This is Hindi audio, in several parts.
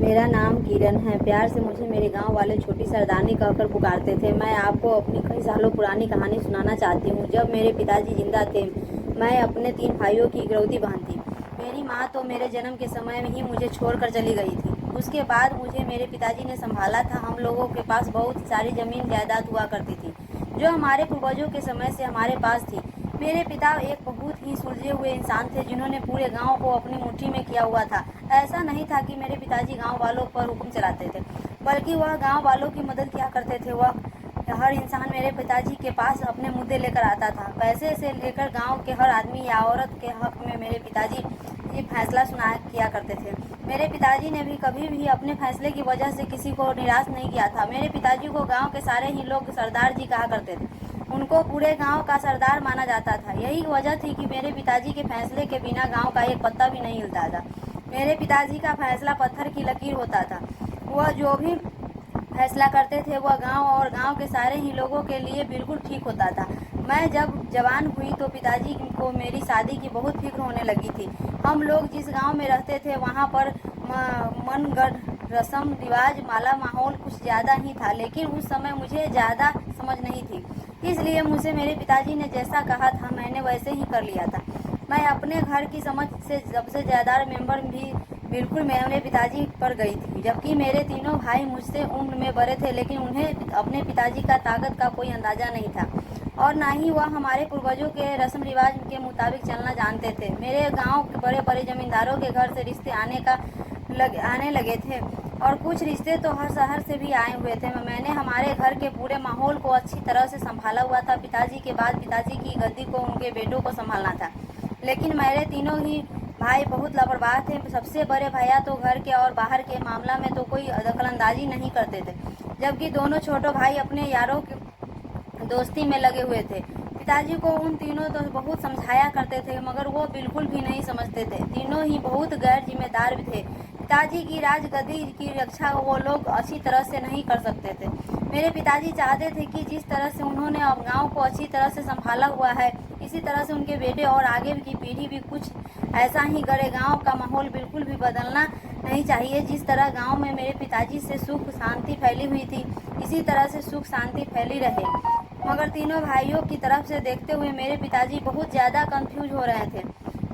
मेरा नाम किरण है। प्यार से मुझे मेरे गांव वाले छोटी सरदारनी कहकर पुकारते थे। मैं आपको अपनी कई सालों पुरानी कहानी सुनाना चाहती हूँ। जब मेरे पिताजी जिंदा थे, मैं अपने 3 भाइयों की इकलौती बहन थी। मेरी माँ तो मेरे जन्म के समय में ही मुझे छोड़कर चली गई थी। उसके बाद मुझे मेरे पिताजी ने संभाला था। हम लोगों के पास बहुत सारी जमीन जायदाद हुआ करती थी, जो हमारे पूर्वजों के समय से हमारे पास थी। मेरे पिता एक बहुत ही सुलझे हुए इंसान थे, जिन्होंने पूरे गांव को अपनी मुट्ठी में किया हुआ था। ऐसा नहीं था कि मेरे पिताजी गांव वालों पर हुक्म चलाते थे, बल्कि वह गांव वालों की मदद किया करते थे। वह हर इंसान मेरे पिताजी के पास अपने मुद्दे लेकर आता था। पैसे से लेकर गांव के हर आदमी या औरत के हक में मेरे पिताजी ये फैसला सुना किया करते थे। मेरे पिताजी ने भी कभी भी अपने फैसले की वजह से किसी को निराश नहीं किया था। मेरे पिताजी को गांव के सारे ही लोग सरदार जी कहा करते थे। उनको पूरे गांव का सरदार माना जाता था। यही वजह थी कि मेरे पिताजी के फैसले के बिना गांव का एक पत्ता भी नहीं हिलता था। मेरे पिताजी का फैसला पत्थर की लकीर होता था। वह जो भी फैसला करते थे वह गांव और गांव के सारे ही लोगों के लिए बिल्कुल ठीक होता था। मैं जब जवान हुई तो पिताजी को मेरी शादी की बहुत फिक्र होने लगी थी। हम लोग जिस गांव में रहते थे वहां पर मनगढ़ रस्म रिवाज माला माहौल कुछ ज़्यादा ही था, लेकिन उस समय मुझे ज़्यादा समझ नहीं थी। इसलिए मुझे मेरे पिताजी ने जैसा कहा था मैंने वैसे ही कर लिया था। मैं अपने घर की समझ से सबसे ज़्यादा मेंबर भी बिल्कुल मेरे पिताजी पर गई थी। जबकि मेरे तीनों भाई मुझसे उम्र में बड़े थे, लेकिन उन्हें अपने पिताजी का ताकत का कोई अंदाजा नहीं था और ना ही वह हमारे पूर्वजों के रस्म रिवाज के मुताबिक चलना जानते थे। मेरे गांव के बड़े बड़े जमींदारों के घर से रिश्ते आने लगे थे और कुछ रिश्ते तो हर शहर से भी आए हुए थे। मैंने हमारे घर के पूरे माहौल को अच्छी तरह से संभाला हुआ था। पिताजी के बाद पिताजी की गद्दी को उनके बेटों को संभालना था, लेकिन मेरे तीनों ही भाई बहुत लापरवाह थे। सबसे बड़े भैया तो घर के और बाहर के मामला में तो कोई दखलंदाजी नहीं करते थे, जबकि दोनों छोटे भाई अपने यारों की दोस्ती में लगे हुए थे। पिताजी को उन तीनों तो बहुत समझाया करते थे, मगर वो बिल्कुल भी नहीं समझते थे। तीनों ही बहुत गैर जिम्मेदार भी थे। पिताजी की राजगद्दी की रक्षा वो लोग अच्छी तरह से नहीं कर सकते थे। मेरे पिताजी चाहते थे कि जिस तरह से उन्होंने अब गांव को अच्छी तरह से संभाला हुआ है, इसी तरह से उनके बेटे और आगे की पीढ़ी भी कुछ ऐसा ही करे। गांव का माहौल बिल्कुल भी बदलना नहीं चाहिए। जिस तरह गांव में मेरे पिताजी से सुख शांति फैली हुई थी, इसी तरह से सुख शांति फैली रहे। मगर तीनों भाइयों की तरफ से देखते हुए मेरे पिताजी बहुत ज़्यादा कंफ्यूज हो रहे थे,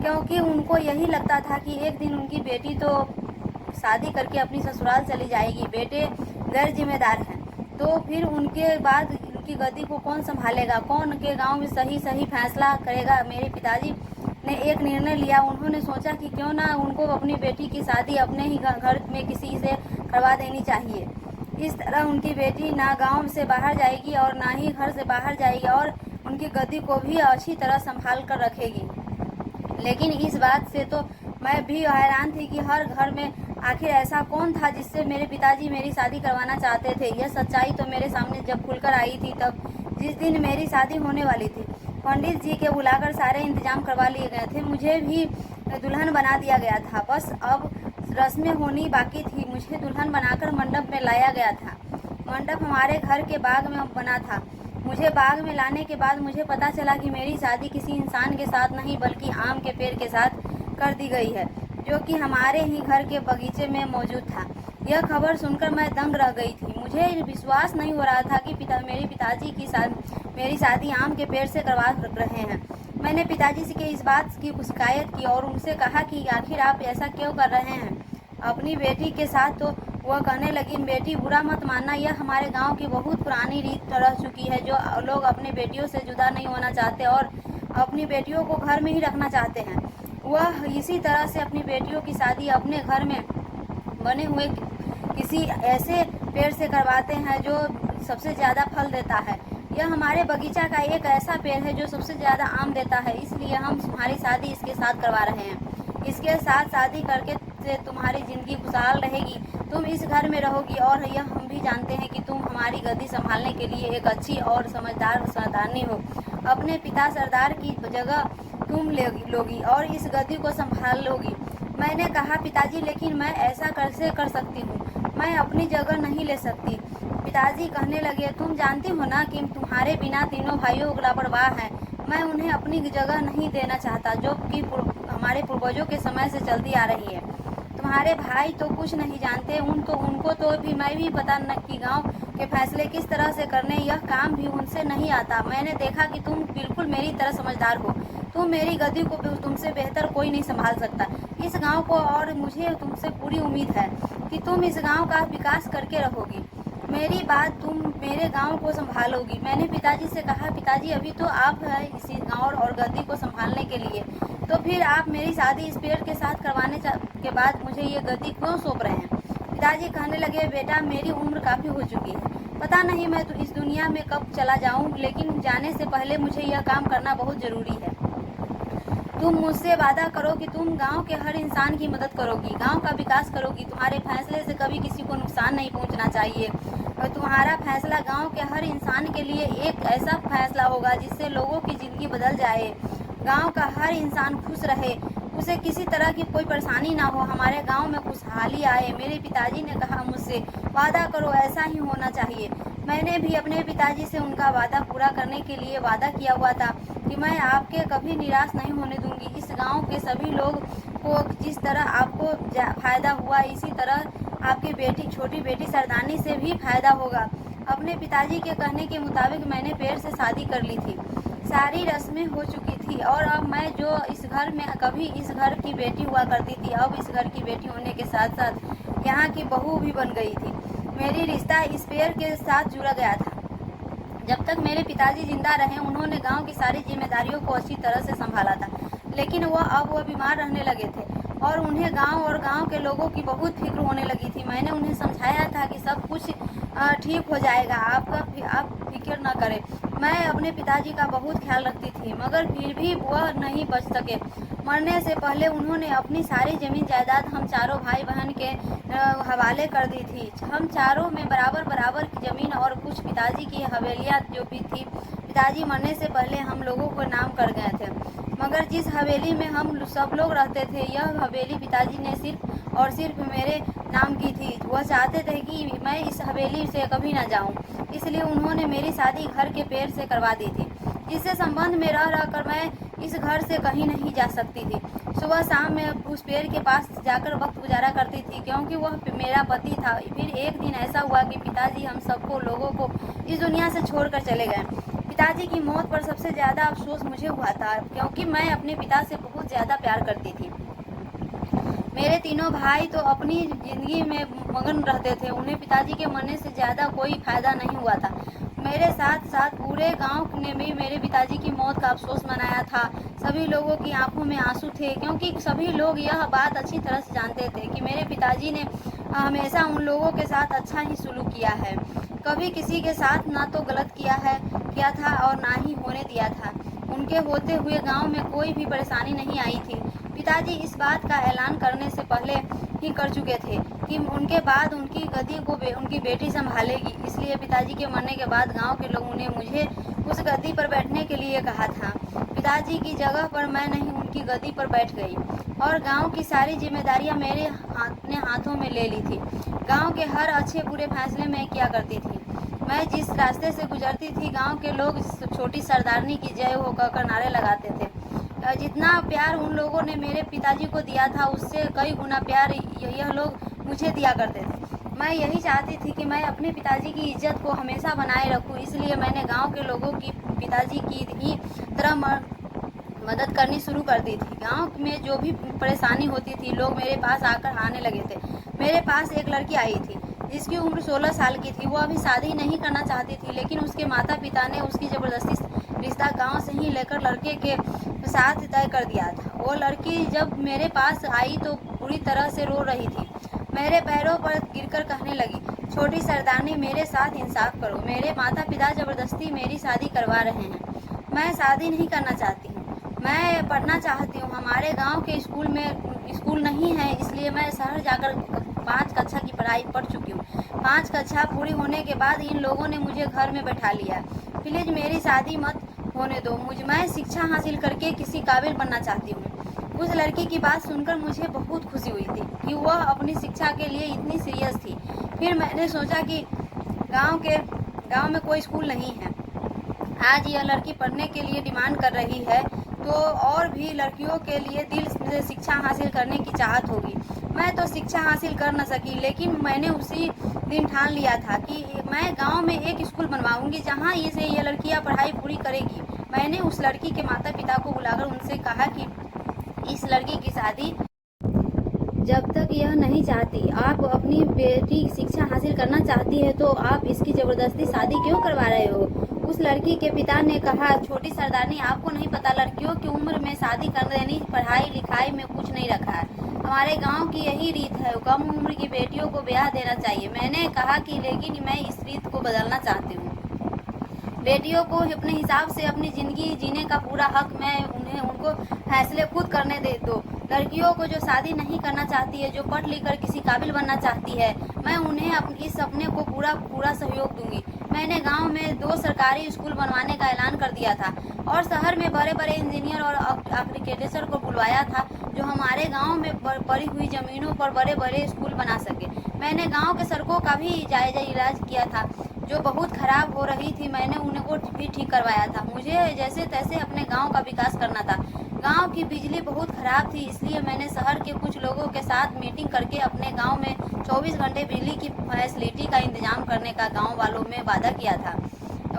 क्योंकि उनको यही लगता था कि एक दिन उनकी बेटी तो शादी करके अपनी ससुराल चली जाएगी, बेटे गैर जिम्मेदार हैं, तो फिर उनके बाद उनकी गद्दी को कौन संभालेगा, कौन के गांव में सही फैसला करेगा। मेरे पिताजी ने एक निर्णय लिया। उन्होंने सोचा कि क्यों ना उनको अपनी बेटी की शादी अपने ही घर में किसी से करवा देनी चाहिए। इस तरह उनकी बेटी ना गांव से बाहर जाएगी और ना ही घर से बाहर जाएगी और उनकी गद्दी को भी अच्छी तरह संभाल कर रखेगी। लेकिन इस बात से तो मैं भी हैरान थी कि हर घर में आखिर ऐसा कौन था जिससे मेरे पिताजी मेरी शादी करवाना चाहते थे। यह सच्चाई तो मेरे सामने जब खुलकर आई थी, तब जिस दिन मेरी शादी होने वाली थी। पंडित जी के बुलाकर सारे इंतजाम करवा लिए गए थे। मुझे भी दुल्हन बना दिया गया था। बस अब रस्में होनी बाकी थी। मुझे दुल्हन बनाकर मंडप में लाया गया था। मंडप हमारे घर के बाग में बना था। मुझे बाग में लाने के बाद मुझे पता चला कि मेरी शादी किसी इंसान के साथ नहीं बल्कि आम के पेड़ के साथ कर दी गई है, जो कि हमारे ही घर के बगीचे में मौजूद था। यह खबर सुनकर मैं दंग रह गई थी। मुझे विश्वास नहीं हो रहा था कि मेरे पिताजी की मेरी शादी आम के पेड़ से करवा रहे हैं। मैंने पिताजी से इस बात की शिकायत की और उनसे कहा कि आखिर आप ऐसा क्यों कर रहे हैं अपनी बेटी के साथ। तो वह कहने लगी, बेटी बुरा मत मानना, यह हमारे गांव की बहुत पुरानी रीत रह चुकी है। जो लोग अपने बेटियों से जुदा नहीं होना चाहते और अपनी बेटियों को घर में ही रखना चाहते हैं, वह इसी तरह से अपनी बेटियों की शादी अपने घर में बने हुए किसी ऐसे पेड़ से करवाते हैं जो सबसे ज़्यादा फल देता है। यह हमारे बगीचा का एक ऐसा पेड़ है जो सबसे ज़्यादा आम देता है, इसलिए हम तुम्हारी शादी इसके साथ करवा रहे हैं। इसके साथ शादी करके से तुम्हारी ज़िंदगी खुशहाल रहेगी, तुम इस घर में रहोगी और यह हम भी जानते हैं कि तुम हमारी गद्दी संभालने के लिए एक अच्छी और समझदार सरदारनी हो। अपने पिता सरदार की जगह तुम लोगी और इस गद्दी को संभाल लोगी। मैंने कहा, पिताजी लेकिन मैं ऐसा कैसे कर सकती हूँ, मैं अपनी जगह नहीं ले सकती। पिताजी कहने लगे, तुम जानती हो ना कि तुम्हारे बिना तीनों भाइयों लापरवाह हैं। मैं उन्हें अपनी जगह नहीं देना चाहता, जो कि हमारे पूर्वजों के समय से चलती आ रही है। तुम्हारे भाई तो कुछ नहीं जानते, उनको तो भी मैं भी पता न कि गांव के फैसले किस तरह से करने, यह काम भी उनसे नहीं आता। मैंने देखा कि तुम बिल्कुल मेरी तरह समझदार हो। तुम मेरी गद्दी को तुमसे बेहतर कोई नहीं संभाल सकता इस गांव को, और मुझे तुमसे पूरी उम्मीद है कि तुम इस गांव का विकास करके रहोगी। मेरी बात तुम मेरे गांव को संभालोगी। मैंने पिताजी से कहा, पिताजी अभी तो आप है इसी गांव और गद्दी को संभालने के लिए, तो फिर आप मेरी शादी इस पेड़ के साथ करवाने के बाद मुझे ये गद्दी क्यों सौंप रहे हैं। पिताजी कहने लगे, बेटा मेरी उम्र काफ़ी हो चुकी है, पता नहीं मैं तो इस दुनिया में कब चला जाऊं, लेकिन जाने से पहले मुझे यह काम करना बहुत ज़रूरी है। तुम मुझसे वादा करो कि तुम गांव के हर इंसान की मदद करोगी, गांव का विकास करोगी। तुम्हारे फैसले से कभी किसी को नुकसान नहीं पहुंचना चाहिए, और तुम्हारा फैसला गांव के हर इंसान के लिए एक ऐसा फैसला होगा जिससे लोगों की ज़िंदगी बदल जाए, गांव का हर इंसान खुश रहे, उसे किसी तरह की कोई परेशानी ना हो, हमारे गांव में खुशहाली आए। मेरे पिताजी ने कहा मुझसे, वादा करो, ऐसा ही होना चाहिए। मैंने भी अपने पिताजी से उनका वादा पूरा करने के लिए वादा किया हुआ था कि मैं आपके कभी निराश नहीं होने दूंगी। इस गांव के सभी लोग को जिस तरह आपको फायदा हुआ, इसी तरह आपकी बेटी, छोटी बेटी सरदारनी से भी फायदा होगा। अपने पिताजी के कहने के मुताबिक मैंने पेड़ से शादी कर ली थी, सारी रस्में हो चुकी थी, और अब मैं जो इस घर में कभी इस घर की बेटी हुआ करती थी, अब इस घर की बेटी होने के साथ साथ यहाँ की बहू भी बन गई थी। मेरी रिश्ता इस पेड़ के साथ जुड़ा गया था। जब तक मेरे पिताजी जिंदा रहे उन्होंने गांव की सारी जिम्मेदारियों को अच्छी तरह से संभाला था, लेकिन वह बीमार रहने लगे थे और उन्हें गांव और गांव के लोगों की बहुत फिक्र होने लगी थी। मैंने उन्हें समझाया था कि सब कुछ ठीक हो जाएगा, आप फिक्र न करें। मैं अपने पिताजी का बहुत ख्याल रखती थी, मगर फिर भी वह नहीं बच सके। मरने से पहले उन्होंने अपनी सारी जमीन जायदाद हम चारों भाई बहन के हवाले कर दी थी। हम चारों में बराबर बराबर की जमीन और कुछ पिताजी की हवेलियाँ जो भी थी, पिताजी मरने से पहले हम लोगों को नाम कर गए थे। मगर जिस हवेली में हम सब लोग रहते थे, यह हवेली पिताजी ने सिर्फ और सिर्फ मेरे नाम की थी। वह चाहते थे कि मैं इस हवेली से कभी न जाऊं, इसलिए उन्होंने मेरी शादी घर के पेड़ से करवा दी थी, जिससे संबंध में रह कर मैं इस घर से कहीं नहीं जा सकती थी। सुबह शाम मैं उस पेड़ के पास जाकर वक्त गुजारा करती थी, क्योंकि वह मेरा पति था। फिर एक दिन ऐसा हुआ कि पिताजी हम सबको लोगों को इस दुनिया से छोड़कर चले गए। पिताजी की मौत पर सबसे ज़्यादा अफसोस मुझे हुआ था, क्योंकि मैं अपने पिता से बहुत ज़्यादा प्यार करती थी। मेरे तीनों भाई तो अपनी ज़िंदगी में मगन रहते थे, उन्हें पिताजी के मरने से ज़्यादा कोई फायदा नहीं हुआ था। मेरे साथ साथ पूरे गांव ने भी मेरे पिताजी की मौत का अफसोस मनाया था। सभी लोगों की आंखों में आंसू थे, क्योंकि सभी लोग यह बात अच्छी तरह से जानते थे कि मेरे पिताजी ने हमेशा उन लोगों के साथ अच्छा ही सुलूक किया है, कभी किसी के साथ ना तो गलत किया था और ना ही होने दिया था। उनके होते हुए गांव में कोई भी परेशानी नहीं आई थी। पिताजी इस बात का ऐलान करने से पहले ही कर चुके थे कि उनके बाद उनकी गद्दी को उनकी बेटी संभालेगी। इसलिए पिताजी के मरने के बाद गांव के लोगों ने मुझे उस गद्दी पर बैठने के लिए कहा था। पिताजी की जगह पर मैं नहीं, उनकी गद्दी पर बैठ गई और गांव की सारी जिम्मेदारियां मेरे अपने हाथों में ले ली थी। गांव के हर अच्छे बुरे फैसले मैं किया करती थी। मैं जिस रास्ते से गुजरती थी, गांव के लोग छोटी सरदारनी की जय हो कहकर नारे लगाते थे। जितना प्यार उन लोगों ने मेरे पिताजी को दिया था, उससे कई गुना प्यार यह लोग मुझे दिया करते थे। मैं यही चाहती थी कि मैं अपने पिताजी की इज्जत को हमेशा बनाए रखूं, इसलिए मैंने गांव के लोगों की पिताजी की ही तरह मदद करनी शुरू कर दी थी। गांव में जो भी परेशानी होती थी, लोग मेरे पास आने लगे थे। मेरे पास एक लड़की आई थी जिसकी उम्र 16 साल की थी। वो अभी शादी नहीं करना चाहती थी, लेकिन उसके माता पिता ने उसकी ज़बरदस्ती रिश्ता गांव से ही लेकर लड़के के साथ तय कर दिया था। वो लड़की जब मेरे पास आई तो पूरी तरह से रो रही थी। मेरे पैरों पर गिरकर कहने लगी, छोटी सरदारनी, मेरे साथ इंसाफ करो। मेरे माता पिता ज़बरदस्ती मेरी शादी करवा रहे हैं। मैं शादी नहीं करना चाहती हूँ, मैं पढ़ना चाहती हूँ। हमारे गांव के स्कूल नहीं है, इसलिए मैं शहर जाकर 5 कक्षा की पढ़ाई पढ़ चुकी हूँ। 5 कक्षा पूरी होने के बाद इन लोगों ने मुझे घर में बैठा लिया। प्लीज़ मेरी शादी मत होने दो, मैं शिक्षा हासिल करके किसी काबिल बनना चाहती हूँ। उस लड़की की बात सुनकर मुझे बहुत खुशी हुई थी कि वह अपनी शिक्षा के लिए इतनी सीरियस थी। फिर मैंने सोचा कि गांव में कोई स्कूल नहीं है। आज यह लड़की पढ़ने के लिए डिमांड कर रही है, तो और भी लड़कियों के लिए दिल से शिक्षा हासिल करने की चाहत होगी। मैं तो शिक्षा हासिल कर न सकी, लेकिन मैंने उसी दिन ठान लिया था कि मैं गांव में एक स्कूल बनवाऊंगी जहां इसे ये लड़कियां पढ़ाई पूरी करेगी। मैंने उस लड़की के माता पिता को बुलाकर उनसे कहा कि इस लड़की की शादी जब तक यह नहीं चाहती, आप अपनी बेटी शिक्षा हासिल करना चाहती है तो आप इसकी जबरदस्ती शादी क्यों करवा रहे हो? उस लड़की के पिता ने कहा, छोटी सरदारनी, आपको नहीं पता, लड़कियों की उम्र में शादी कर देनी पढ़ाई लिखाई में कुछ नहीं रखा है। हमारे गांव की यही रीत है, कम उम्र की बेटियों को ब्याह देना चाहिए। मैंने कहा कि लेकिन मैं इस रीत को बदलना चाहती हूँ। बेटियों को अपने हिसाब से अपनी जिंदगी जीने का पूरा हक मैं उनको फैसले खुद करने दे दो। लड़कियों को जो शादी नहीं करना चाहती है, जो पढ़ लिख कर किसी काबिल बनना चाहती है, मैं उन्हें इस सपने को पूरा सहयोग दूंगी। मैंने गांव में 2 सरकारी स्कूल बनवाने का ऐलान कर दिया था और शहर में बड़े बड़े इंजीनियर और आर्किटेक्चर को बुलवाया था जो हमारे गांव में पड़ी हुई जमीनों पर बड़े बड़े स्कूल बना सके। मैंने गांव के सड़कों का भी जायजा इलाज किया था जो बहुत खराब हो रही थी, मैंने उनको भी ठीक करवाया था। मुझे जैसे तैसे अपने गांव का विकास करना था। गांव की बिजली बहुत खराब थी, इसलिए मैंने शहर के कुछ लोगों के साथ मीटिंग करके अपने गांव में 24 घंटे बिजली की फैसिलिटी का इंतजाम करने का गांव वालों में वादा किया था।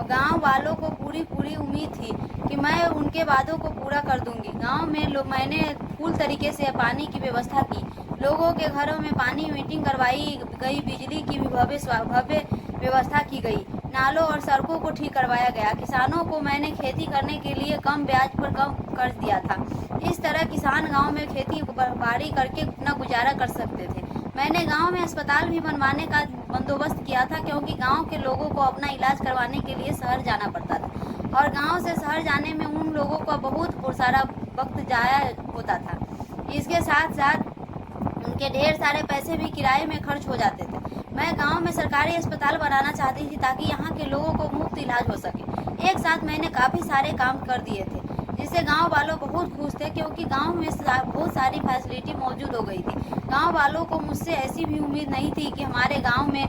गांव वालों को पूरी उम्मीद थी कि मैं उनके वादों को पूरा कर दूंगी। गांव में मैंने फुल तरीके से पानी की व्यवस्था की, लोगों के घरों में पानी मीटिंग करवाई गई, बिजली की भी भव्य व्यवस्था की गई, नालों और सड़कों को ठीक करवाया गया। किसानों को मैंने खेती करने के लिए कम ब्याज पर कम कर्ज दिया था। इस तरह किसान गांव में खेती बाड़ी करके अपना गुजारा कर सकते थे। मैंने गांव में अस्पताल भी बनवाने का बंदोबस्त किया था क्योंकि गांव के लोगों को अपना इलाज करवाने के लिए शहर जाना पड़ता था और गांव से शहर जाने में उन लोगों का बहुत सारा वक्त जाया होता था। इसके साथ साथ उनके ढेर सारे पैसे भी किराए में खर्च हो जाते थे। मैं गांव में सरकारी अस्पताल बनाना चाहती थी ताकि यहाँ के लोगों को मुफ्त इलाज हो सके। एक साथ मैंने काफ़ी सारे काम कर दिए थे जिससे गांव वालों बहुत खुश थे क्योंकि गांव में बहुत सारी फैसिलिटी मौजूद हो गई थी। गांव वालों को मुझसे ऐसी भी उम्मीद नहीं थी कि हमारे गांव में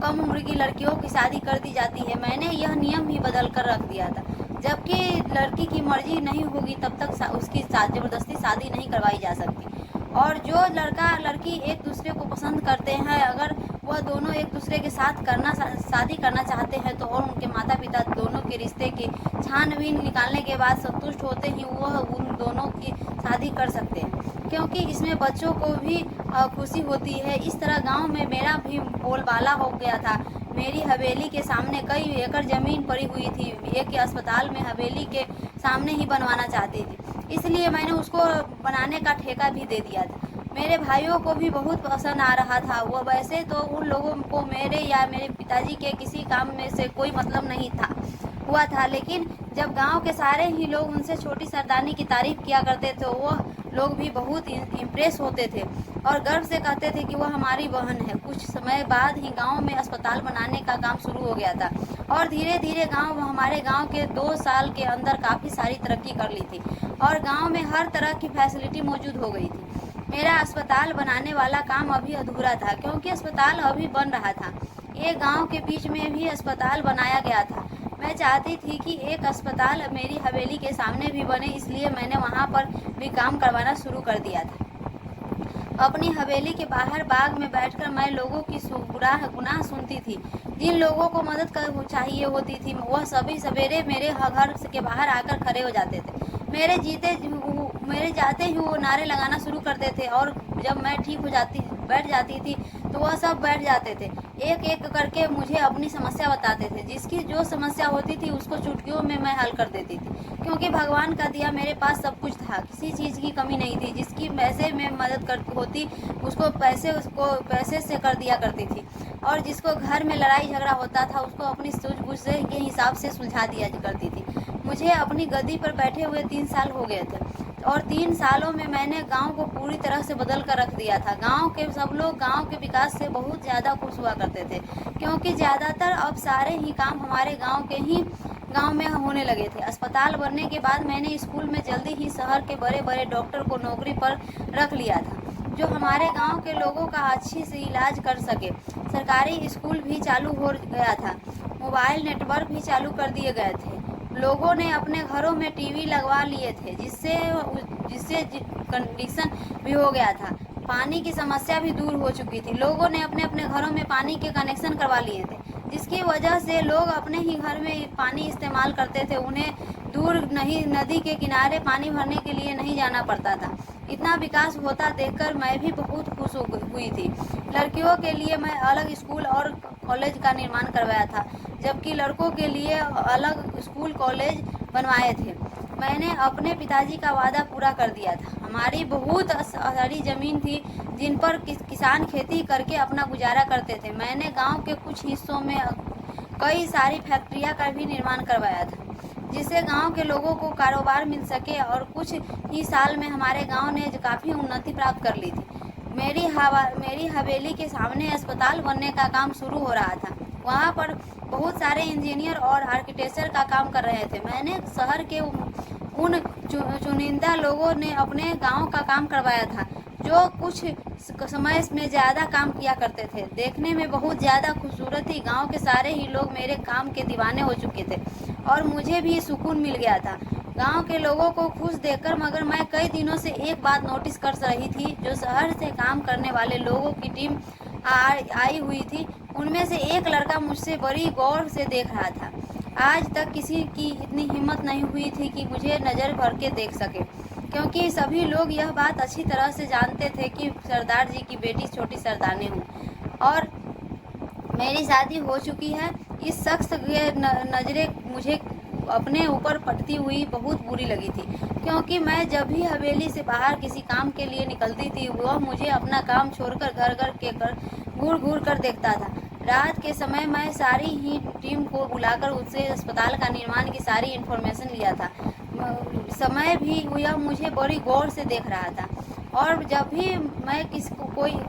कम उम्र की लड़कियों की शादी कर दी जाती है। मैंने यह नियम ही बदल कर रख दिया था, जबकि लड़की की मर्जी नहीं होगी तब तक उसकी जबरदस्ती शादी नहीं करवाई जा सकती। और जो लड़का लड़की एक दूसरे को पसंद करते हैं, अगर वह दोनों एक दूसरे के साथ शादी करना चाहते हैं तो और उनके माता पिता दोनों के रिश्ते की छानबीन निकालने के बाद संतुष्ट होते ही वह उन दोनों की शादी कर सकते हैं क्योंकि इसमें बच्चों को भी खुशी होती है। इस तरह गांव में मेरा भी बोलबाला हो गया था। मेरी हवेली के सामने कई एकड़ जमीन पड़ी हुई थी, एक अस्पताल में हवेली के सामने ही बनवाना चाहती थी, इसलिए मैंने उसको बनाने का ठेका भी दे दिया था। मेरे भाइयों को भी बहुत पसंद आ रहा था। वो वैसे तो उन लोगों को मेरे या मेरे पिताजी के किसी काम में से कोई मतलब नहीं हुआ था, लेकिन जब गांव के सारे ही लोग उनसे छोटी सरदारनी की तारीफ किया करते थे, वह लोग भी बहुत इम्प्रेस होते थे और गर्व से कहते थे कि वह हमारी बहन है। कुछ समय बाद ही गांव में अस्पताल बनाने का काम शुरू हो गया था और धीरे धीरे हमारे गांव के 2 साल के अंदर काफ़ी सारी तरक्की कर ली थी और गांव में हर तरह की फैसिलिटी मौजूद हो गई थी। मेरा अस्पताल बनाने वाला काम अभी अधूरा था क्योंकि अस्पताल अभी बन रहा था। एक गांव के बीच में भी अस्पताल बनाया गया था। मैं चाहती थी कि एक अस्पताल मेरी हवेली के सामने भी बने, इसलिए मैंने वहां पर भी काम करवाना शुरू कर दिया था। अपनी हवेली के बाहर बाग में बैठकर मैं लोगों की गुनाह सुनती थी। जिन लोगों को मदद चाहिए होती थी वह सभी सवेरे मेरे घर के बाहर आकर खड़े हो जाते थे। मेरे जाते ही वो नारे लगाना शुरू करते थे और जब मैं ठीक हो बैठ जाती थी तो वह सब बैठ जाते थे। एक एक करके मुझे अपनी समस्या बताते थे। जिसकी जो समस्या होती थी उसको चुटकियों में मैं हल कर देती थी क्योंकि भगवान का दिया मेरे पास सब कुछ था, किसी चीज़ की कमी नहीं थी। जिसकी पैसे में मदद होती उसको पैसे से कर दिया करती थी और जिसको घर में लड़ाई झगड़ा होता था उसको अपनी सूझबूझ के हिसाब से सुलझा दिया करती थी। मुझे अपनी गद्दी पर बैठे हुए 3 साल हो गए थे और 3 सालों में मैंने गांव को पूरी तरह से बदल कर रख दिया था। गांव के सब लोग गांव के विकास से बहुत ज़्यादा खुश हुआ करते थे क्योंकि ज़्यादातर अब सारे ही काम हमारे गांव में होने लगे थे। अस्पताल बनने के बाद मैंने स्कूल में जल्दी ही शहर के बड़े बड़े डॉक्टर को नौकरी पर रख लिया था जो हमारे गांव के लोगों का अच्छी से इलाज कर सके। सरकारी स्कूल भी चालू हो गया था, मोबाइल नेटवर्क भी चालू कर दिए गए थे। लोगों ने अपने घरों में टीवी लगवा लिए थे जिससे कंडीशन भी हो गया था। पानी की समस्या भी दूर हो चुकी थी। लोगों ने अपने अपने घरों में पानी के कनेक्शन करवा लिए थे, जिसकी वजह से लोग अपने ही घर में पानी इस्तेमाल करते थे। उन्हें दूर नहीं नदी के किनारे पानी भरने के लिए नहीं जाना पड़ता था। इतना विकास होता देखकर मैं भी बहुत खुश हुई थी। लड़कियों के लिए मैं अलग स्कूल और कॉलेज का निर्माण करवाया था, जबकि लड़कों के लिए अलग स्कूल कॉलेज बनवाए थे। मैंने अपने पिताजी का वादा पूरा कर दिया था। हमारी बहुत सारी ज़मीन थी जिन पर किसान खेती करके अपना गुजारा करते थे। मैंने गांव के कुछ हिस्सों में कई सारी फैक्ट्रियां का भी निर्माण करवाया था, जिससे गांव के लोगों को कारोबार मिल सके, और कुछ ही साल में हमारे गांव ने काफ़ी उन्नति प्राप्त कर ली थी। मेरी हवेली के सामने अस्पताल बनने का काम शुरू हो रहा था। वहाँ पर बहुत सारे इंजीनियर और आर्किटेक्चर का काम कर रहे थे। मैंने शहर के उन चुनिंदा लोगों ने अपने गांव का काम करवाया था, जो कुछ समय में ज़्यादा काम किया करते थे। देखने में बहुत ज़्यादा खूबसूरत थी। गांव के सारे ही लोग मेरे काम के दीवाने हो चुके थे और मुझे भी सुकून मिल गया था गांव के लोगों को खुश देखकर। मगर मैं कई दिनों से एक बात नोटिस कर रही थी। जो शहर से काम करने वाले लोगों की टीम आई हुई थी, उनमें से एक लड़का मुझसे बड़ी गौर से देख रहा था। आज तक किसी की इतनी हिम्मत नहीं हुई थी कि मुझे नज़र भर के देख सके, क्योंकि सभी लोग यह बात अच्छी तरह से जानते थे कि सरदार जी की बेटी छोटी सरदारनी हूँ और मेरी शादी हो चुकी है। इस शख्स की नज़रें मुझे अपने ऊपर पड़ती हुई बहुत बुरी लगी थी, क्योंकि मैं जब भी हवेली से बाहर किसी काम के लिए निकलती थी, वह मुझे अपना काम छोड़कर घर घूर घूर कर देखता था। रात के समय मैं सारी ही टीम को बुलाकर उससे अस्पताल का निर्माण की सारी इन्फॉर्मेशन लिया था। समय भी यह मुझे बड़ी गौर से देख रहा था, और जब भी मैं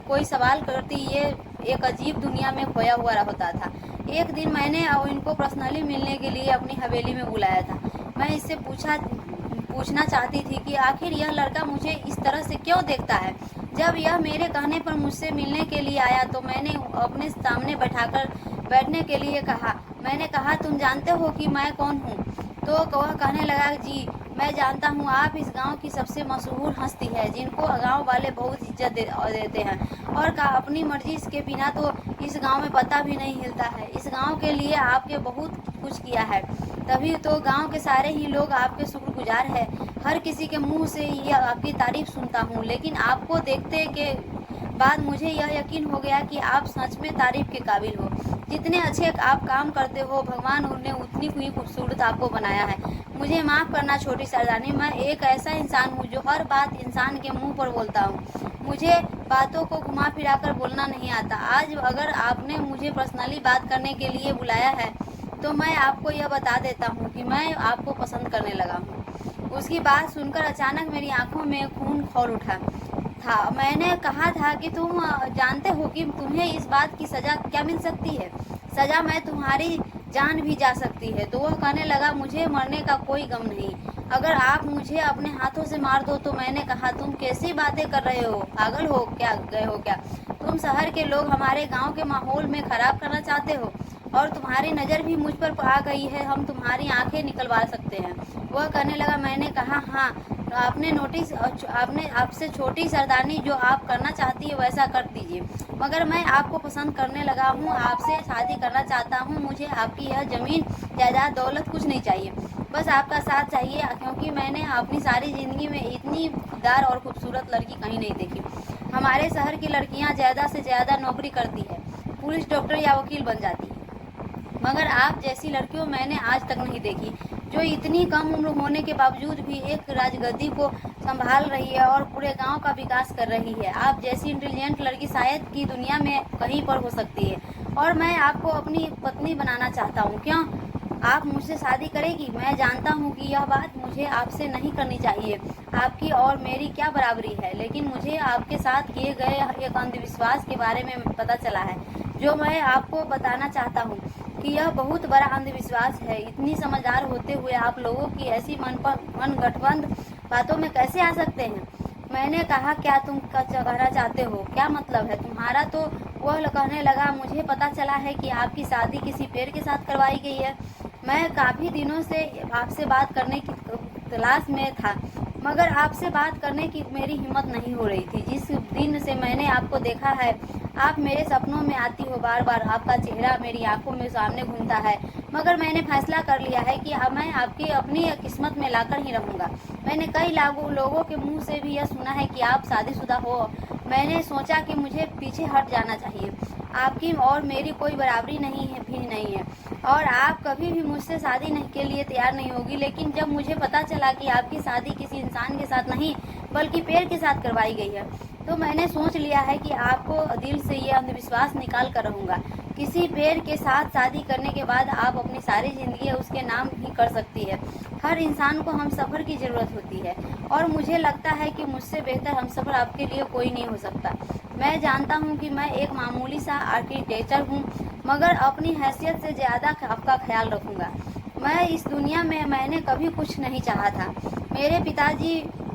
कोई सवाल करती, ये एक अजीब दुनिया में खोया हुआ होता था। एक दिन मैंने इनको पर्सनली मिलने के लिए अपनी हवेली में बुलाया था। मैं इससे पूछना चाहती थी कि आखिर यह लड़का मुझे इस तरह से क्यों देखता है। जब यह मेरे कहने पर मुझसे मिलने के लिए आया तो मैंने अपने सामने बैठने के लिए कहा। मैंने कहा, तुम जानते हो कि मैं कौन हूँ? तो वह कहने लगा, जी मैं जानता हूँ, आप इस गांव की सबसे मशहूर हस्ती है, जिनको गांव वाले बहुत इज्जत देते हैं, और अपनी मर्जी के बिना तो इस गांव में पता भी नहीं हिलता है। इस गांव के लिए आपके बहुत कुछ किया है, तभी तो गांव के सारे ही लोग आपके शुक्रगुजार हैं। हर किसी के मुंह से यह आपकी तारीफ सुनता हूँ, लेकिन आपको देखते के बाद मुझे यह यकीन हो गया कि आप सच में तारीफ के काबिल हो। जितने अच्छे आप काम करते हो, भगवान ने उतनी ही खूबसूरत आपको बनाया है। मुझे माफ़ करना छोटी सरदारनी, मैं एक ऐसा इंसान हूँ जो हर बात इंसान के मुंह पर बोलता हूँ। मुझे बातों को घुमा फिरा कर बोलना नहीं आता। आज अगर आपने मुझे पर्सनली बात करने के लिए बुलाया है, तो मैं आपको यह बता देता हूँ कि मैं आपको पसंद करने लगा हूँ। उसकी बात सुनकर अचानक मेरी आंखों में खून खौल उठा था। मैंने कहा था कि तुम जानते हो कि तुम्हें इस बात की सज़ा क्या मिल सकती है? सज़ा में तुम्हारी जान भी जा सकती है। तो वह कहने लगा, मुझे मरने का कोई गम नहीं, अगर आप मुझे अपने हाथों से मार दो तो। मैंने कहा, तुम कैसी बातें कर रहे हो? पागल हो क्या? गए हो क्या? तुम शहर के लोग हमारे गांव के माहौल में खराब करना चाहते हो, और तुम्हारी नज़र भी मुझ पर आ गई है। हम तुम्हारी आंखें निकलवा सकते हैं। वह कहने लगा। मैंने कहा, हाँ, आपने आपसे छोटी सरदारनी जो आप करना चाहती है वैसा कर दीजिए, मगर मैं आपको पसंद करने लगा हूँ, आपसे शादी करना चाहता हूँ। मुझे आपकी यह ज़मीन जायदाद दौलत कुछ नहीं चाहिए, बस आपका साथ चाहिए, क्योंकि मैंने अपनी सारी ज़िंदगी में इतनी खुददार और खूबसूरत लड़की कहीं नहीं देखी। हमारे शहर की लड़कियाँ ज़्यादा से ज़्यादा नौकरी करती है, पुलिस, डॉक्टर या वकील बन जाती है, मगर आप जैसी लड़कियों मैंने आज तक नहीं देखी, जो इतनी कम उम्र होने के बावजूद भी एक राजगद्दी को संभाल रही है और पूरे गांव का विकास कर रही है। आप जैसी इंटेलिजेंट लड़की शायद की दुनिया में कहीं पर हो सकती है, और मैं आपको अपनी पत्नी बनाना चाहता हूँ। क्यों आप मुझसे शादी करेगी? मैं जानता हूँ कि यह बात मुझे आपसे नहीं करनी चाहिए, आपकी और मेरी क्या बराबरी है, लेकिन मुझे आपके साथ किए गए एक अंधविश्वास के बारे में पता चला है, जो मैं आपको बताना चाहता हूँ कि यह बहुत बड़ा अंधविश्वास है। इतनी समझदार होते हुए आप लोगों की ऐसी मनगढ़ंत बातों में कैसे आ सकते हैं? मैंने कहा, क्या तुम कहना चाहते हो? क्या मतलब है तुम्हारा? तो वह कहने लगा, मुझे पता चला है कि आपकी शादी किसी पेड़ के साथ करवाई गई है। मैं काफ़ी दिनों से आपसे बात करने की तलाश में था, मगर आपसे बात करने की मेरी हिम्मत नहीं हो रही थी। जिस दिन से मैंने आपको देखा है, आप मेरे सपनों में आती हो, बार बार आपका चेहरा मेरी आंखों में सामने घूमता है। मगर मैंने फैसला कर लिया है कि अब मैं आपकी अपनी किस्मत में लाकर ही रहूँगा। मैंने कई लोगों के मुंह से भी यह सुना है कि आप शादीशुदा हो। मैंने सोचा कि मुझे पीछे हट जाना चाहिए। आपकी और मेरी कोई बराबरी नहीं है और आप कभी भी मुझसे शादी नहीं के लिए तैयार नहीं होगी। लेकिन जब मुझे पता चला कि आपकी शादी किसी इंसान के साथ नहीं बल्कि पेड़ के साथ करवाई गई है, तो मैंने सोच लिया है कि आपको दिल से ये अंधविश्वास निकाल कर रहूँगा। किसी पेड़ के साथ शादी करने के बाद आप अपनी सारी जिंदगी उसके नाम ही कर सकती है। हर इंसान को हम सफ़र की ज़रूरत होती है और मुझे लगता है कि मुझसे बेहतर हम सफ़र आपके लिए कोई नहीं हो सकता। मैं जानता हूँ कि मैं एक मामूली सा आर्किटेक्चर हूँ, मगर अपनी हैसियत से ज़्यादा आपका ख्याल रखूँगा। मैं इस दुनिया में मैंने कभी कुछ नहीं चाहा था।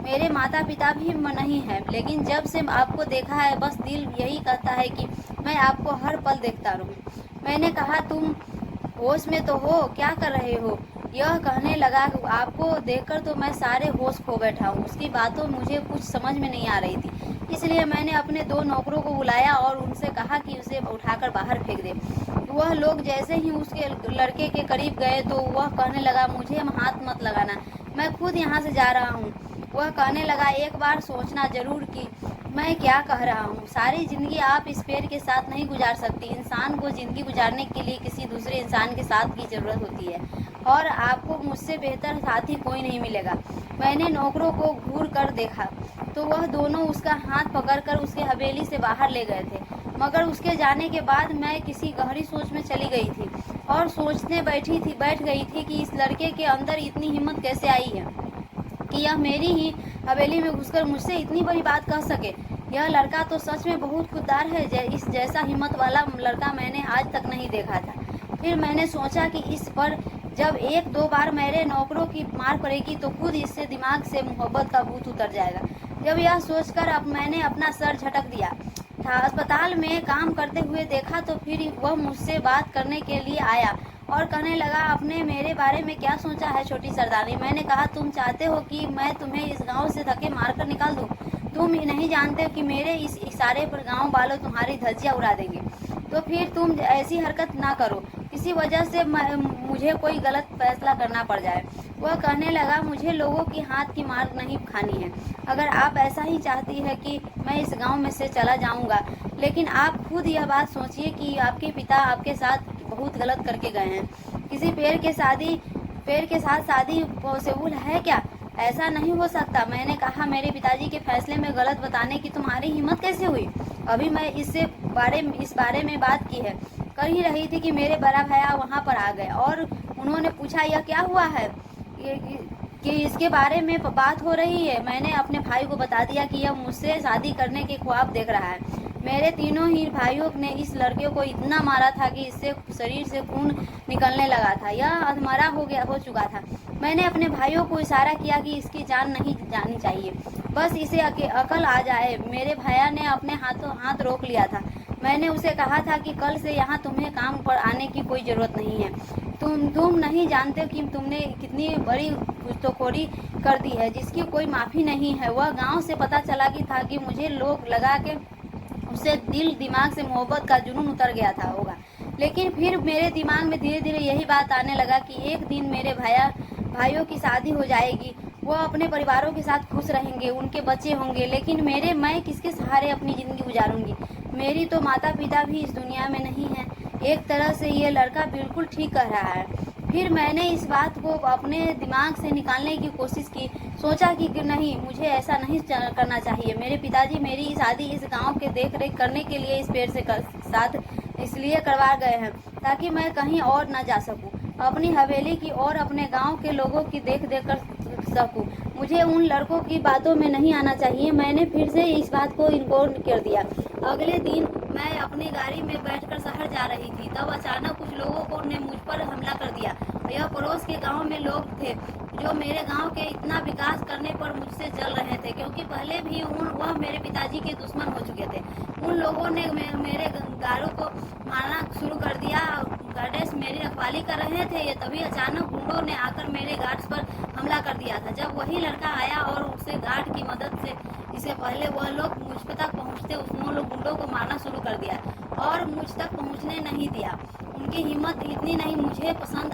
मेरे माता पिता भी नहीं हैं, लेकिन जब से आपको देखा है बस दिल यही कहता है कि मैं आपको हर पल देखता रहूं। मैंने कहा, तुम होश में तो हो, क्या कर रहे हो? यह कहने लगा, आपको देखकर तो मैं सारे होश खो बैठा हूँ। उसकी बातों मुझे कुछ समझ में नहीं आ रही थी, इसलिए मैंने अपने 2 नौकरों को बुलाया और उनसे कहा कि उसे उठाकर बाहर फेंक दे। वह लोग जैसे ही उसके लड़के के करीब गए तो वह कहने लगा, मुझे हाथ मत लगाना, मैं खुद यहाँ से जा रहा हूँ। वह कहने लगा, एक बार सोचना जरूर कि मैं क्या कह रहा हूँ। सारी जिंदगी आप इस पेड़ के साथ नहीं गुजार सकती। इंसान को जिंदगी गुजारने के लिए किसी दूसरे इंसान के साथ की जरूरत होती है और आपको मुझसे बेहतर साथी कोई नहीं मिलेगा। मैंने नौकरों को घूर कर देखा तो वह दोनों उसका हाथ पकड़कर उसके हवेली से बाहर ले गए थे। मगर उसके जाने के बाद मैं किसी गहरी सोच में चली गई थी और सोचने बैठ गई थी कि इस लड़के के अंदर इतनी हिम्मत कैसे आई है कि यह मेरी ही हवेली में घुसकर मुझसे इतनी बड़ी बात कह सके। यह लड़का तो सच में बहुत खुददार है। इस जैसा हिम्मत वाला लड़का मैंने आज तक नहीं देखा था। फिर मैंने सोचा कि इस पर जब 1-2 बार मेरे नौकरों की मार पड़ेगी तो खुद इससे दिमाग से मोहब्बत का भूत उतर जाएगा। जब यह सोचकर अब मैंने अपना सर झटक दिया था। अस्पताल में काम करते हुए देखा तो फिर वह मुझसे बात करने के लिए आया और कहने लगा, आपने मेरे बारे में क्या सोचा है छोटी सरदारनी? मैंने कहा, तुम चाहते हो कि मैं तुम्हें इस गांव से धक्के मारकर निकाल दूं? तुम नहीं जानते हो कि मेरे इस इशारे पर गांव वालों तुम्हारी धज्जियां उड़ा देंगे। तो फिर तुम ऐसी हरकत ना करो, इसी वजह से मुझे कोई गलत फैसला करना पड़ जाए। वह कहने लगा, मुझे लोगों की हाथ की मार नहीं खानी है। अगर आप ऐसा ही चाहती है कि मैं इस गांव में से चला जाऊंगा, लेकिन आप खुद यह बात सोचिए कि आपके पिता आपके साथ बहुत गलत करके गए हैं। किसी पेड़ के साथ शादी पॉसिबल है क्या? ऐसा नहीं हो सकता। मैंने कहा, मेरे पिताजी के फैसले में गलत बताने की तुम्हारी हिम्मत कैसे हुई? अभी मैं इस बारे में बात की है कर ही रही थी कि मेरे बड़ा भैया वहाँ पर आ गए और उन्होंने पूछा, यह क्या हुआ है कि इसके बारे में बात हो रही है। मैंने अपने भाई को बता दिया कि यह मुझसे शादी करने के ख्वाब देख रहा है। मेरे तीनों ही भाइयों ने इस लड़के को इतना मारा था कि इससे शरीर से खून निकलने लगा था। यह अधमरा हो चुका था। मैंने अपने भाइयों को इशारा किया कि इसकी जान नहीं जानी चाहिए, बस इसे अकल आ जाए। मेरे भैया ने अपने हाथ रोक लिया था। मैंने उसे कहा था कि कल से यहाँ तुम्हें काम पर आने की कोई ज़रूरत नहीं है। तुम नहीं जानते कि तुमने कितनी बड़ी घुसखोरी कर दी है जिसकी कोई माफ़ी नहीं है। वह गांव से पता चला कि था कि मुझे लोग लगा के उससे दिमाग से मोहब्बत का जुनून उतर गया था होगा। लेकिन फिर मेरे दिमाग में धीरे धीरे यही बात आने लगा कि एक दिन मेरे भाइयों की शादी हो जाएगी, वो अपने परिवारों के साथ खुश रहेंगे, उनके बच्चे होंगे, लेकिन मैं किसके सहारे अपनी ज़िंदगी गुजारूंगी? मेरी तो माता पिता भी इस दुनिया में नहीं है। एक तरह से ये लड़का बिल्कुल ठीक कह रहा है। फिर मैंने इस बात को अपने दिमाग से निकालने की कोशिश की। सोचा कि नहीं, मुझे ऐसा नहीं करना चाहिए। मेरे पिताजी मेरी शादी इस गांव के देख रेख करने के लिए इस पेड़ से साथ इसलिए करवा गए हैं ताकि मैं कहीं और न जा सकूं, अपनी हवेली की और अपने गांव के लोगों की देख कर सकूं। मुझे उन लड़कों की बातों में नहीं आना चाहिए। मैंने फिर से इस बात को इग्नोर कर दिया। अगले दिन मैं अपनी गाड़ी में बैठकर शहर जा रही थी, तब अचानक कुछ लोगों ने मुझ पर हमला कर दिया। यह पड़ोस के गांव में लोग थे जो मेरे गांव के इतना विकास करने पर मुझसे जल रहे थे, क्योंकि पहले भी वह मेरे पिताजी के दुश्मन हो चुके थे। उन लोगों ने मेरे गाड़ों को मारना शुरू कर दिया। गणेश मेरी रखवाली कर रहे थे, ये तभी अचानक गुंडों ने आकर मेरे गार्ड्स पर हमला कर दिया था। जब वही लड़का आया और उसे गार्ड की मदद से, इससे पहले वह लोग मुझ तक पहुंचते, उन्होंने लोग गुंडों को मारना शुरू कर दिया और मुझ तक पहुंचने नहीं दिया। उनकी हिम्मत इतनी नहीं मुझे पसंद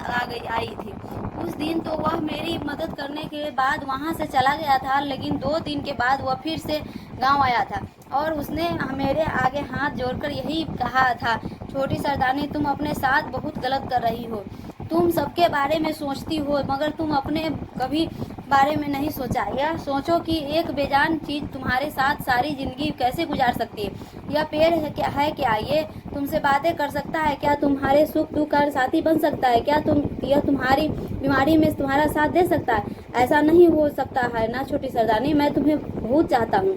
आई थी। उस दिन तो वह मेरी मदद करने के बाद वहां से चला गया था, लेकिन 2 दिन के बाद वह फिर से गांव आया था और उसने मेरे आगे हाथ जोड़कर यही कहा था, छोटी सरदारनी, तुम अपने साथ बहुत गलत कर रही हो। तुम सबके बारे में सोचती हो मगर तुम अपने कभी बारे में नहीं सोचा। यह सोचो कि एक बेजान चीज तुम्हारे साथ सारी जिंदगी कैसे गुजार सकती है। यह पेड़ है क्या ये तुमसे बातें कर सकता है क्या? तुम्हारे सुख दुख का साथी बन सकता है क्या? यह तुम्हारी बीमारी में तुम्हारा साथ दे सकता है? ऐसा नहीं हो सकता है ना छोटी सरदारनी, मैं तुम्हें बहुत चाहता हूँ।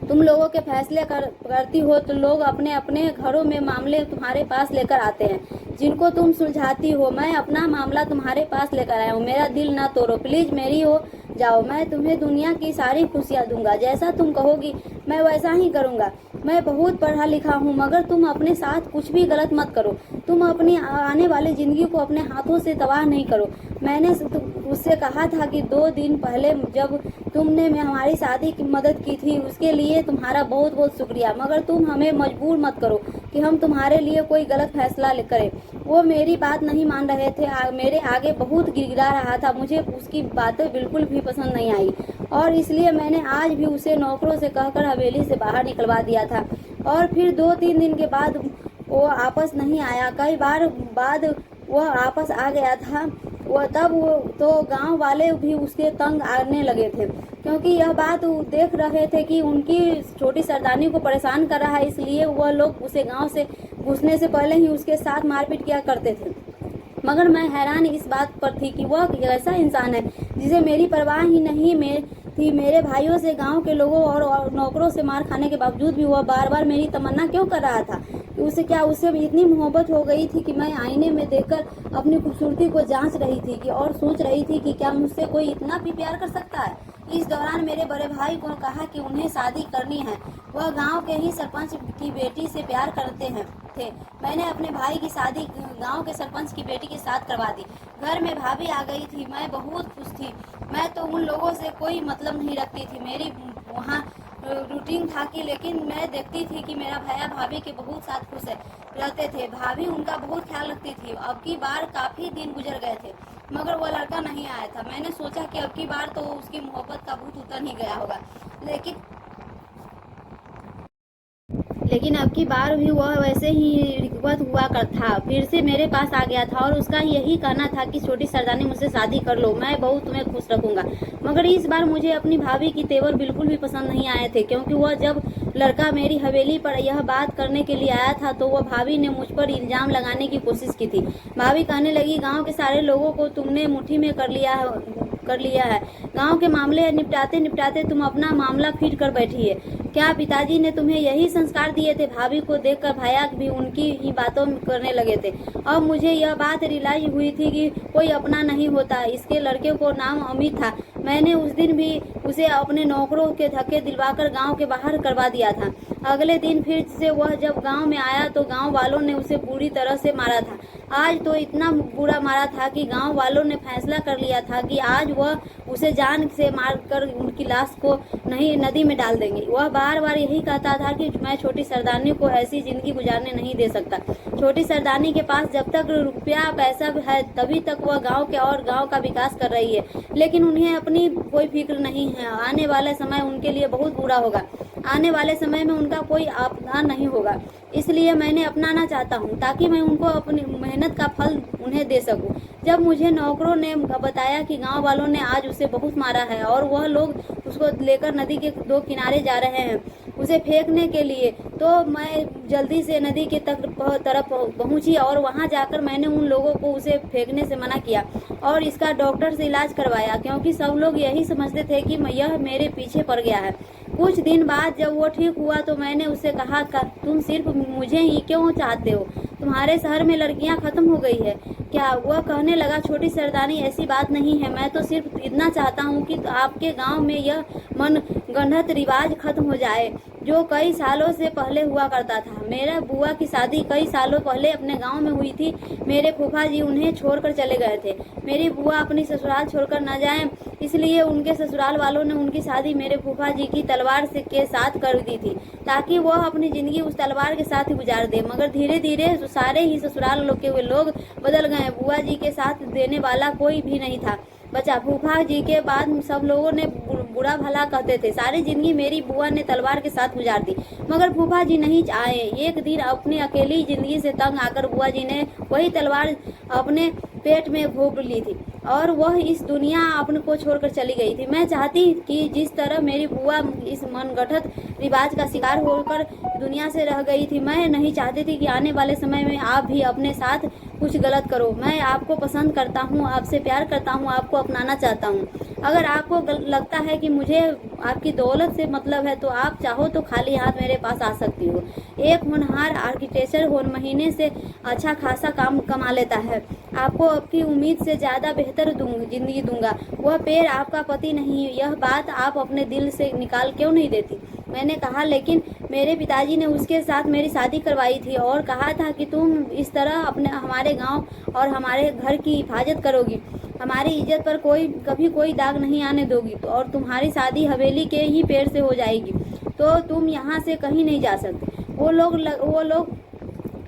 तुम लोगों के फैसले करती हो तो लोग अपने अपने घरों में मामले तुम्हारे पास लेकर आते हैं, जिनको तुम सुलझाती हो। मैं अपना मामला तुम्हारे पास लेकर आया हूँ, मेरा दिल ना तोड़ो, प्लीज मेरी हो जाओ। मैं तुम्हें दुनिया की सारी खुशियाँ दूंगा, जैसा तुम कहोगी मैं वैसा ही करूँगा। मैं बहुत पढ़ा लिखा हूँ मगर तुम अपने साथ कुछ भी गलत मत करो। तुम अपनी आने वाली जिंदगी को अपने हाथों से तबाह नहीं करो। मैंने उससे कहा था कि 2 दिन पहले जब तुमने हमारी शादी की मदद की थी उसके लिए तुम्हारा बहुत बहुत शुक्रिया, मगर तुम हमें मजबूर मत करो कि हम तुम्हारे लिए कोई गलत फैसला करें। वो मेरी बात नहीं मान रहे थे, मेरे आगे बहुत गिड़गिड़ा रहा था। मुझे उसकी बातें बिल्कुल भी पसंद नहीं आई और इसलिए मैंने आज भी उसे नौकरों से कहकर हवेली से बाहर निकलवा दिया था। और फिर 2-3 दिन के बाद वो आपस नहीं आया। कई बार बाद वह आपस आ गया था तब वो तो गांव वाले भी उसके तंग आने लगे थे, क्योंकि यह बात वो देख रहे थे कि उनकी छोटी सरदारनी को परेशान कर रहा है। इसलिए वह लोग उसे गांव से घुसने से पहले ही उसके साथ मारपीट किया करते थे। मगर मैं हैरान इस बात पर थी कि वह ऐसा इंसान है जिसे मेरी परवाह ही नहीं थी। मेरे भाइयों से, गांव के लोगों और नौकरों से मार खाने के बावजूद भी वह बार बार मेरी तमन्ना क्यों कर रहा था? उससे इतनी मोहब्बत हो गई थी कि मैं आईने में देखकर अपनी खूबसूरती को जांच रही थी कि और सोच रही थी कि क्या मुझसे कोई इतना भी प्यार कर सकता है। इस दौरान मेरे बड़े भाई को कहा कि उन्हें शादी करनी है। वह गांव के ही सरपंच की बेटी से प्यार करते थे। मैंने अपने भाई की शादी गांव के सरपंच की बेटी के साथ करवा दी। घर में भाभी आ गई थी, मैं बहुत खुश थी। मैं तो उन लोगों से कोई मतलब नहीं रखती थी, मेरी वहाँ रूटीन था कि, लेकिन मैं देखती थी कि मेरा भैया भाभी के बहुत साथ खुश रहते थे। भाभी उनका बहुत ख्याल रखती थी। अब की बार काफी दिन गुजर गए थे मगर वह लड़का नहीं आया था। मैंने सोचा कि अब की बार तो उसकी मोहब्बत का भूत उतर ही गया होगा, लेकिन अब की बार भी वह वैसे ही रिक्वेस्ट हुआ कर था। फिर से मेरे पास आ गया था और उसका यही कहना था कि छोटी सरदारनी मुझसे शादी कर लो, मैं बहुत तुम्हें खुश रखूंगा। मगर इस बार मुझे अपनी भाभी की तेवर बिल्कुल भी पसंद नहीं आए थे, क्योंकि वह जब लड़का मेरी हवेली पर यह बात करने के लिए आया था तो वह भाभी ने मुझ पर इल्जाम लगाने की कोशिश की थी। भाभी कहने लगी, गाँव के सारे लोगों को तुमने मुट्ठी में कर लिया है। गांव के मामले निपटाते निपटाते तुम अपना मामला फिट कर बैठी है। क्या पिताजी ने तुम्हें यही संस्कार दिए थे? भाभी को देखकर भैया भी उनकी ही बातों में करने लगे थे। अब मुझे यह बात रियलाइज हुई थी कि कोई अपना नहीं होता। इसके लड़के को नाम अमित था। मैंने उस दिन भी उसे अपने नौकरों के धक्के दिलवाकर गांव के बाहर करवा दिया था। अगले दिन फिर से वह जब गांव में आया तो गांव वालों ने उसे बुरी तरह से मारा था। आज तो इतना बुरा मारा था कि गांव वालों ने फैसला कर लिया था कि आज वह उसे जान से मारकर उनकी लाश को नहीं नदी में डाल देंगे। वह बार बार यही कहता था कि मैं छोटी सरदारनी को ऐसी जिंदगी गुजारने नहीं दे सकता। छोटी सरदारनी के पास जब तक रुपया पैसा है तभी तक वह गांव का विकास कर रही है, लेकिन उन्हें अपनी कोई फिक्र नहीं है। आने वाला समय उनके लिए बहुत बुरा होगा। आने वाले समय में उनका कोई आपदा नहीं होगा। इसलिए मैंने अपनाना चाहता हूँ ताकि मैं उनको अपनी मेहनत का फल उन्हें दे सकूं। जब मुझे नौकरों ने बताया कि गांव वालों ने आज उसे बहुत मारा है और वह लोग उसको लेकर नदी के 2 किनारे जा रहे हैं उसे फेंकने के लिए, तो मैं जल्दी से नदी के तरफ पहुंची और वहां जाकर मैंने उन लोगों को उसे फेंकने से मना किया और इसका डॉक्टर से इलाज करवाया, क्योंकि सब लोग यही समझते थे कि यह मेरे पीछे पड़ गया है। कुछ दिन बाद जब वो ठीक हुआ तो मैंने उससे कहा, तुम सिर्फ मुझे ही क्यों चाहते हो? तुम्हारे शहर में लड़कियां खत्म हो गई है क्या? वह कहने लगा, छोटी सरदारनी ऐसी बात नहीं है। मैं तो सिर्फ इतना चाहता हूँ कि आपके गांव में यह मनगढ़ंत रिवाज खत्म हो जाए जो कई सालों से पहले हुआ करता था। मेरा बुआ की शादी कई सालों पहले अपने गांव में हुई थी। मेरे फूफा जी उन्हें छोड़कर चले गए थे। मेरी बुआ अपनी ससुराल छोड़कर न जाएं, इसलिए उनके ससुराल वालों ने उनकी शादी मेरे फूफा जी की तलवार से के साथ कर दी थी, ताकि वह अपनी जिंदगी उस तलवार के साथ ही गुजार दे। मगर धीरे धीरे सारे ही ससुराल के लोग बदल गए। बुआ जी के साथ देने वाला कोई भी नहीं था बचा। फूफा जी के बाद सब लोगों ने बुरा भला कहते थे। सारी जिंदगी मेरी बुआ ने तलवार के साथ गुजार दी, मगर फूफा जी नहीं आए। एक दिन अपनी अकेली जिंदगी से तंग आकर बुआ जी ने वही तलवार अपने पेट में घोंप ली थी और वह इस दुनिया अपने को छोड़कर चली गई थी। मैं चाहती कि जिस तरह मेरी बुआ इस मनगढ़ंत रिवाज का शिकार होकर दुनिया से रह गई थी, मैं नहीं चाहती थी कि आने वाले समय में आप भी अपने साथ कुछ गलत करो। मैं आपको पसंद करता हूँ, आपसे प्यार करता हूँ, आपको अपनाना चाहता हूँ। अगर आपको लगता है कि मुझे आपकी दौलत से मतलब है तो आप चाहो तो खाली हाथ मेरे पास आ सकती हो। एक होनहार आर्किटेक्चर महीने से अच्छा खासा काम कमा लेता है। आपको आपकी उम्मीद से ज़्यादा बेहतर जिंदगी दूंगा। वह पेड़ आपका पति नहीं, यह बात आप अपने दिल से निकाल क्यों नहीं देती? मैंने कहा, लेकिन मेरे पिताजी ने उसके साथ मेरी शादी करवाई थी और कहा था कि तुम इस तरह अपने हमारे गांव और हमारे घर की हिफाजत करोगी, हमारी इज्जत पर कभी कोई दाग नहीं आने दोगी, और तुम्हारी शादी हवेली के ही पेड़ से हो जाएगी, तो तुम यहाँ से कहीं नहीं जा सकते। वो लोग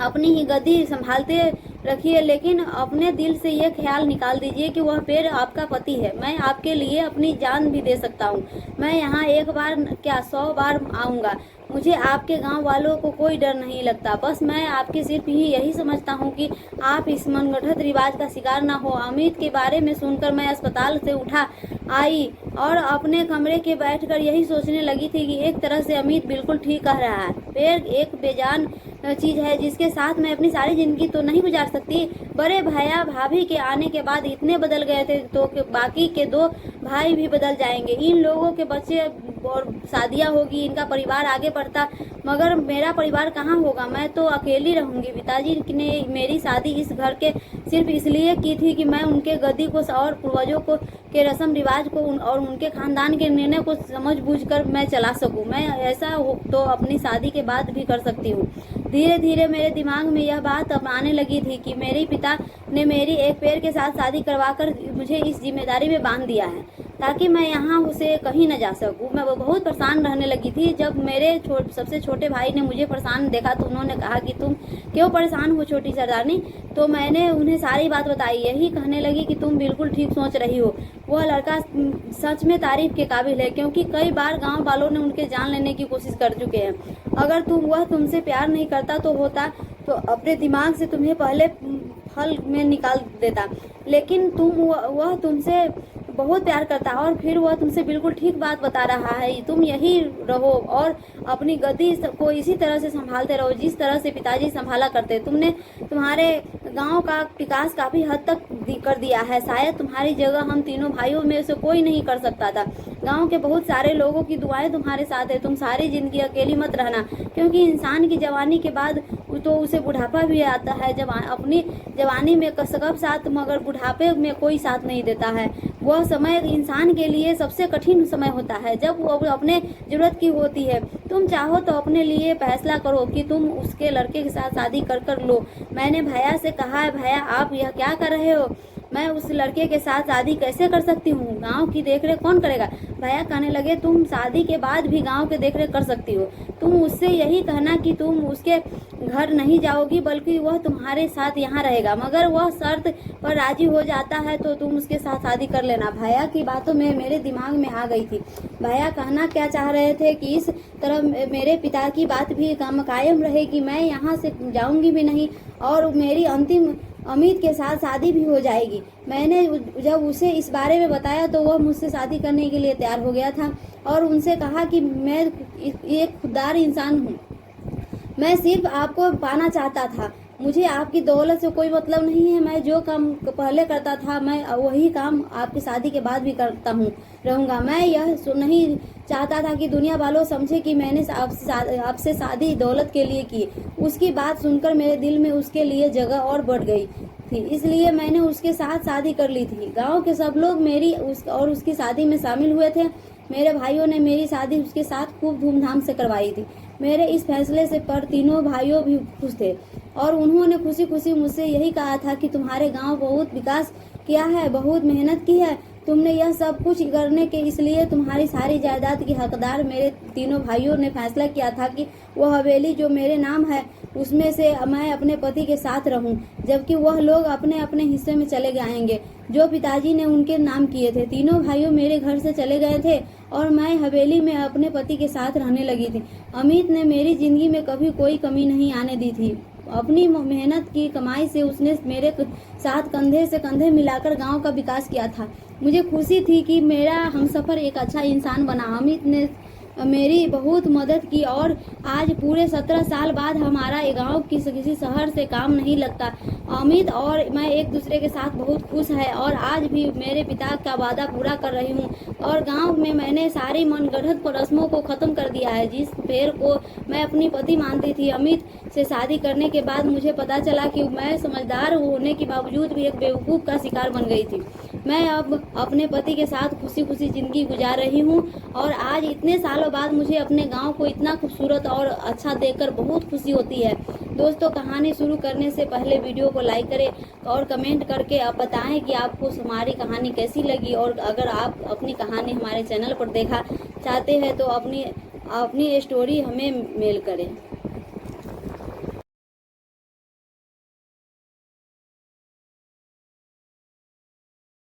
अपनी ही गद्दी संभालते रखिए, लेकिन अपने दिल से ये ख्याल निकाल दीजिए कि वह पेड़ आपका पति है। मैं आपके लिए अपनी जान भी दे सकता हूँ। मैं यहाँ एक बार क्या 100 बार आऊँगा। मुझे आपके गांव वालों को कोई डर नहीं लगता। बस मैं आपके सिर्फ ही यही समझता हूँ कि आप इस मनगढ़ंत रिवाज का शिकार न हो। अमित के बारे में सुनकर मैं अस्पताल से उठा आई और अपने कमरे के बैठकर यही सोचने लगी थी कि एक तरह से अमित बिल्कुल ठीक कह रहा है। पेड़ एक बेजान चीज है जिसके साथ मैं अपनी सारी जिंदगी तो नहीं गुजार सकती। बड़े भैया भाभी के आने के बाद इतने बदल गए थे तो बाकी के 2 भाई भी बदल जाएंगे। इन लोगों के बच्चे और शादियां होगी, इनका परिवार आगे बढ़ता, मगर मेरा परिवार कहाँ होगा? मैं तो अकेली रहूंगी। पिताजी ने मेरी शादी इस घर के सिर्फ इसलिए की थी कि मैं उनके गद्दी को और पूर्वजों को के रस्म रिवाज को और उनके खानदान के निर्णय को समझ बूझ कर मैं चला सकूं। मैं ऐसा तो अपनी शादी के बाद भी कर सकती हूँ। धीरे धीरे मेरे दिमाग में यह बात अब आने लगी थी कि मेरे पिता ने मेरी एक पेड़ के साथ शादी करवाकर मुझे इस जिम्मेदारी में बांध दिया है ताकि मैं यहाँ उसे कहीं न जा सकूँ। मैं बहुत परेशान रहने लगी थी। जब मेरे सबसे छोटे भाई ने मुझे परेशान देखा तो उन्होंने कहा कि तुम क्यों परेशान हो छोटी सरदारनी? तो मैंने उन्हें सारी बात बताई। यही कहने लगी कि तुम बिल्कुल ठीक सोच रही हो। वह लड़का सच में तारीफ के काबिल है, क्योंकि कई बार गांव वालों ने उनके जान लेने की कोशिश कर चुके हैं। अगर वह तुमसे प्यार नहीं करता तो अपने दिमाग से तुम्हें पहले फल में निकाल देता, लेकिन वह तुमसे बहुत प्यार करता है और फिर वह तुमसे बिल्कुल ठीक बात बता रहा है। तुम यही रहो और अपनी गद्दी को इसी तरह से संभालते रहो जिस तरह से पिताजी संभाला करते। तुमने तुम्हारे गांव का विकास काफी हद तक कर दिया है। शायद तुम्हारी जगह हम तीनों भाइयों में से कोई नहीं कर सकता था। गांव के बहुत सारे लोगों की दुआएं तुम्हारे साथ है। तुम सारी जिंदगी अकेली मत रहना, क्योंकि इंसान की जवानी के बाद तो उसे बुढ़ापा भी आता है। अपनी जवानी में कसकब साथ, मगर बुढ़ापे में कोई साथ नहीं देता है। वह समय इंसान के लिए सबसे कठिन समय होता है जब वो अपने जरूरत की होती है। तुम चाहो तो अपने लिए फैसला करो कि तुम उसके लड़के के साथ शादी कर लो। मैंने भैया से कहा है, भैया आप यह क्या कर रहे हो? मैं उस लड़के के साथ शादी कैसे कर सकती हूँ? गांव की देखरेख कौन करेगा? भैया कहने लगे, तुम शादी के बाद भी गांव की देखरेख कर सकती हो। तुम उससे यही कहना कि तुम उसके घर नहीं जाओगी, बल्कि वह तुम्हारे साथ यहाँ रहेगा। मगर वह शर्त पर राजी हो जाता है तो तुम उसके साथ शादी कर लेना। भैया की बातों में मेरे दिमाग में आ गई थी। भैया कहना क्या चाह रहे थे कि इस तरह मेरे पिता की बात भी कायम रहे कि मैं यहाँ से जाऊंगी भी नहीं और मेरी अंतिम अमित के साथ शादी भी हो जाएगी। मैंने जब उसे इस बारे में बताया तो वह मुझसे शादी करने के लिए तैयार हो गया था और उनसे कहा कि मैं एक खुददार इंसान हूँ, मैं सिर्फ आपको पाना चाहता था। मुझे आपकी दौलत से कोई मतलब नहीं है। मैं जो काम पहले करता था मैं वही काम आपकी शादी के बाद भी करता रहूंगा। मैं यह नहीं चाहता था कि दुनिया वालों समझे कि मैंने आपसे शादी दौलत के लिए की। उसकी बात सुनकर मेरे दिल में उसके लिए जगह और बढ़ गई थी, इसलिए मैंने उसके साथ शादी कर ली थी। गांव के सब लोग मेरी और उसकी शादी में शामिल हुए थे। मेरे भाइयों ने मेरी शादी उसके साथ खूब धूमधाम से करवाई थी। मेरे इस फैसले से पर तीनों भाइयों भी खुश थे और उन्होंने खुशी खुशी मुझसे यही कहा था कि तुम्हारे गांव बहुत विकास किया है, बहुत मेहनत की है तुमने यह सब कुछ करने के, इसलिए तुम्हारी सारी जायदाद की हकदार मेरे तीनों भाइयों ने फैसला किया था कि वह हवेली जो मेरे नाम है उसमें से मैं अपने पति के साथ रहूं, जबकि वह लोग अपने अपने हिस्से में चले जाएंगे जो पिताजी ने उनके नाम किए थे। तीनों भाइयों मेरे घर से चले गए थे और मैं हवेली में अपने पति के साथ रहने लगी थी। अमित ने मेरी जिंदगी में कभी कोई कमी नहीं आने दी थी। अपनी मेहनत की कमाई से उसने मेरे साथ कंधे से कंधे मिलाकर गांव का विकास किया था। मुझे खुशी थी कि मेरा हमसफर एक अच्छा इंसान बना। अमित ने मेरी बहुत मदद की और आज पूरे 17 साल बाद हमारा गांव किसी शहर से काम नहीं लगता। अमित और मैं एक दूसरे के साथ बहुत खुश है और आज भी मेरे पिता का वादा पूरा कर रही हूँ और गांव में मैंने सारी मनगढ़ंत रस्मों को खत्म कर दिया है जिस पेड़ को मैं अपनी पति मानती थी। अमित से शादी करने के बाद मुझे पता चला कि मैं समझदार होने के बावजूद भी एक बेवकूफ़ का शिकार बन गई थी। मैं अब अपने पति के साथ खुशी खुशी जिंदगी गुजार रही हूँ और आज इतने सालों बाद मुझे अपने गांव को इतना खूबसूरत और अच्छा देखकर बहुत खुशी होती है। दोस्तों, कहानी शुरू करने से पहले वीडियो को लाइक करें और कमेंट करके आप बताएं कि आपको हमारी कहानी कैसी लगी और अगर आप अपनी कहानी हमारे चैनल पर देखा चाहते हैं तो अपनी स्टोरी हमें मेल करें।